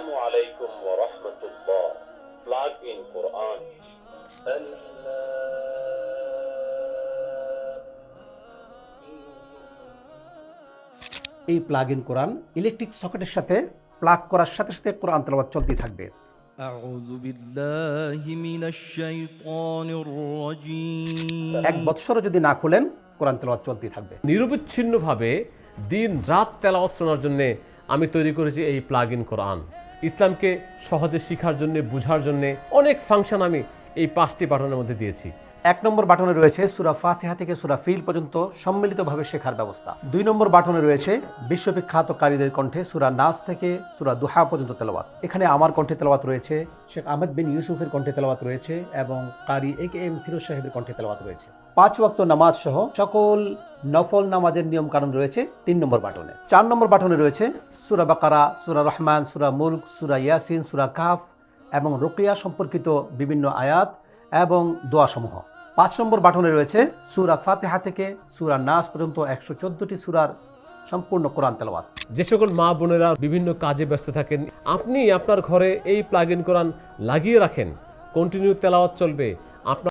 আসসালামু আলাইকুম ওয়া রাহমাতুল্লাহ। প্লাগ ইন কোরআন। এই প্লাগ ইন কোরআন ইলেকট্রিক সকেটের সাথে প্লাগ করার সাথে সাথে কোরআন তেলাওয়াত চলতেই থাকবে। أعوذ بالله من الشيطان الرجيم 1 বছরও যদি না খুলেন কোরআন তেলাওয়াত চলতেই থাকবে। নিরবিচ্ছিন্নভাবে দিন রাত তেলাওয়াত শোনার জন্য আমি তৈরি করেছি এই প্লাগ ইন কোরআন। ইসলামকে সহজে শেখার জন্য, বুঝার জন্য অনেক ফাংশন আমি এই 5টি বাটনের মধ্যে দিয়েছি। 1 নম্বর বাটনে রয়েছে সূরা ফাতিহা থেকে সূরা ফিল পর্যন্ত সম্মিলিতভাবে শেখার ব্যবস্থা। 2 নম্বর বাটনে রয়েছে বিশ্ববিখ্যাত কারীদের কণ্ঠে সূরা নাস থেকে সূরা দুহা পর্যন্ত তেলাওয়াত। এখানে আমার কণ্ঠে তেলাওয়াত রয়েছে, শেখ আহমেদ বিন ইউসুফের কণ্ঠে তেলাওয়াত রয়েছে এবং কারি AKM ফিরোজ সাহেবের কণ্ঠে তেলাওয়াত রয়েছে। 5 ওয়াক্ত নামাজ সহ সকল নফল নামাজের নিয়ম কানুন রয়েছে 3 নম্বর বাটনে। 4 নম্বর বাটনে রয়েছে সূরা বাকারা, সূরা রহমান, সূরা মুলক, সূরা ইয়াসিন, সূরা কাহফ এবং রুকিয়া সম্পর্কিত বিভিন্ন আয়াত এবং দোয়াসমূহ। 5 নম্বর বাটনে রয়েছে সূরা ফাতিহা থেকে সূরা নাস পর্যন্ত 114টি সূরার সম্পূর্ণ কোরআন তেলাওয়াত। যে সকল মা বোনেরা বিভিন্ন কাজে ব্যস্ত থাকেন, আপনি আপনার ঘরে এই প্লাগ ইন কোরআন লাগিয়ে রাখেন, কন্টিনিউ তেলাওয়াত চলবে। আপনার